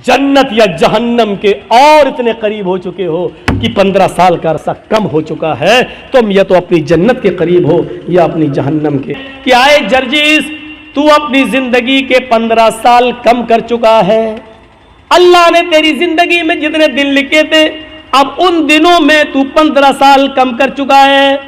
जन्नत या जहन्नम के और इतने करीब हो चुके हो कि 15 साल का अरसा कम हो चुका है, तुम या तो अपनी जन्नत के करीब हो या अपनी जहन्नम के। कि आए जर्जिस, तू अपनी जिंदगी के 15 साल कम कर चुका है। अल्लाह ने तेरी जिंदगी में जितने दिन लिखे थे, अब उन दिनों में तू 15 साल कम कर चुका है।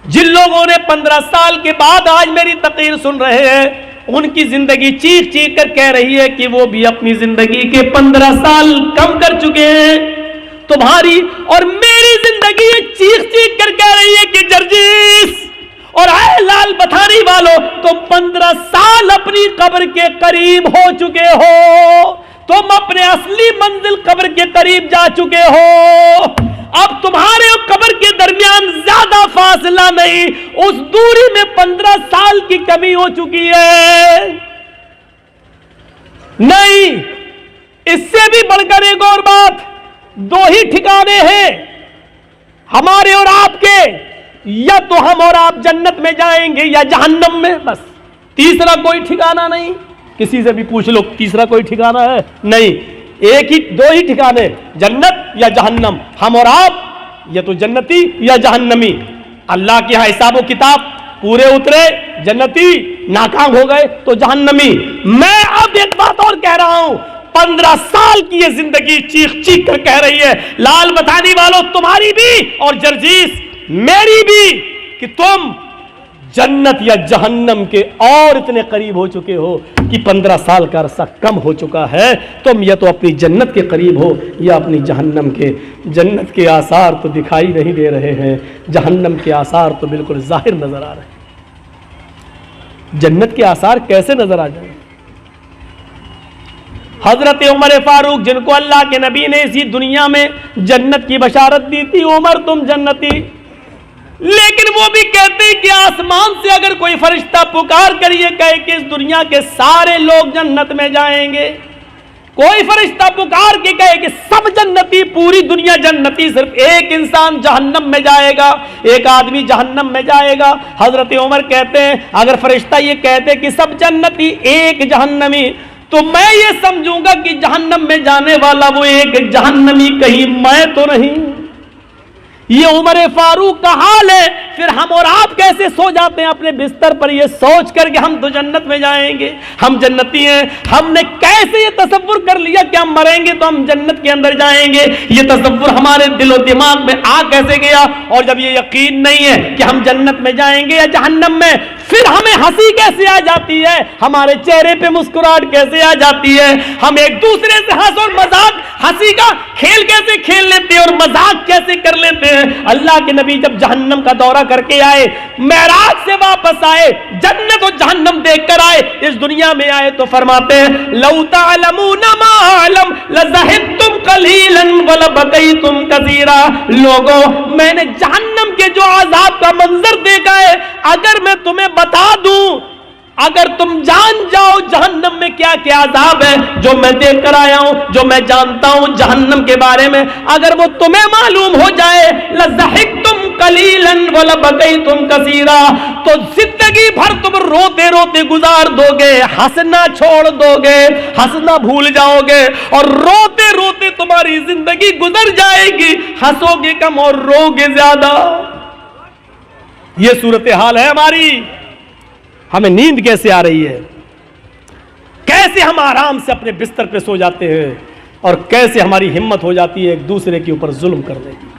जिन लोगों ने 15 साल के बाद आज मेरी तकरीर सुन रहे हैं, उनकी जिंदगी चीख चीख कर कह रही है कि वो भी अपनी जिंदगी के 15 साल कम कर चुके हैं। तुम्हारी और मेरी जिंदगी चीख चीख कर कह रही है कि जर्जिस और आए लाल बथानी वालों, तुम 15 साल अपनी कब्र के करीब हो चुके हो। तुम अपने असली मंजिल कब्र के करीब जा चुके हो। अब तुम्हारे और कब्र के दरमियान ज्यादा फासला नहीं, उस दूरी में 15 साल की कमी हो चुकी है। नहीं, इससे भी बढ़कर एक और बात, 2 ही ठिकाने हैं हमारे और आपके, या तो हम और आप जन्नत में जाएंगे या जहन्नम में, बस। तीसरा कोई ठिकाना नहीं। किसी से भी पूछ लो तीसरा कोई ठिकाना है? नहीं, एक ही 2 ही ठिकाने, जन्नत या जहन्नम। हम और आप या तो जन्नती या जहन्नमी। अल्लाह के यहां हिसाब किताब पूरे उतरे, जन्नती, नाकाम हो गए तो जहन्नमी। मैं अब एक बात और कह रहा हूं, 15 साल की ये जिंदगी चीख चीख कर कह रही है, लाल बथानी वालों, तुम्हारी भी और जर्जिस मेरी भी, कि तुम जन्नत या जहन्नम के और इतने करीब हो चुके हो कि 15 साल का अरसा कम हो चुका है। तुम या तो अपनी जन्नत के करीब हो या अपनी जहन्नम के। जन्नत के आसार तो दिखाई नहीं दे रहे हैं, जहन्नम के आसार तो बिल्कुल जाहिर नजर आ रहे हैं। जन्नत के आसार कैसे नजर आ जाए? हजरत उमर फारूक, जिनको अल्लाह के नबी ने इसी दुनिया में जन्नत की बशारत दी थी, उमर तुम जन्नती, लेकिन वो भी कहते हैं कि आसमान से अगर कोई फरिश्ता पुकार कर ये कहे कि इस दुनिया के सारे लोग जन्नत में जाएंगे, कोई फरिश्ता पुकार के कहे कि सब जन्नती, पूरी दुनिया जन्नती, सिर्फ एक इंसान जहन्नम में जाएगा, एक आदमी जहन्नम में जाएगा। हजरत उमर कहते हैं अगर फरिश्ता ये कहते कि सब जन्नती एक जहन्नमी, तो मैं ये समझूंगा कि जहन्नम में जाने वाला वो एक जहन्नमी कहीं मैं तो नहीं। ये उमर फारूक का हाल है। फिर हम और आप कैसे सो जाते हैं अपने बिस्तर पर ये सोच कर कि हम तो जन्नत में जाएंगे, हम जन्नती हैं। हमने कैसे ये तसव्वुर कर लिया कि हम मरेंगे तो हम जन्नत के अंदर जाएंगे? ये तसव्वुर हमारे दिलो दिमाग में आ कैसे गया? और जब ये यकीन नहीं है कि हम जन्नत में जाएंगे या जहन्नम में, फिर हमें हंसी कैसे आ जाती है, हमारे चेहरे पे मुस्कुराहट कैसे आ जाती है, हम एक दूसरे से हंस और मजाक, हंसी का खेल कैसे खेल लेते हैं और मजाक कैसे कर लेते हैं। अल्लाह के नबी जब जहन्नम का दौरा करके आए, मेराज से वापस आए, जन्नत और जहन्नम देखकर आए, इस दुनिया में आए तो फरमाते हैं लौ तअलमूना मा अअलम लज़हिदतुम कलीलन व लबकैतुम कसीरा। लोगों, मैंने जहन्नम के जो अज़ाब का मंजर देखा है, अगर मैं तुम्हें बता दूं, अगर तुम जान जाओ जहन्नम में क्या क्या अज़ाब है, जो मैं देख कर आया हूं, जो मैं जानता हूं जहन्नम के बारे में, अगर वो तुम्हें मालूम हो जाए, लज़हिकतुम कलीलन व लबकैतुम कसीरा, तो जिंदगी भर तुम रोते रोते गुजार दोगे, हंसना छोड़ दोगे, हंसना भूल जाओगे, और रोते रोते तुम्हारी जिंदगी गुजर जाएगी, हंसोगे कम और रोगे ज्यादा। ये सूरत हाल है हमारी। हमें नींद कैसे आ रही है, कैसे हम आराम से अपने बिस्तर पे सो जाते हैं, और कैसे हमारी हिम्मत हो जाती है एक दूसरे के ऊपर जुल्म करने की।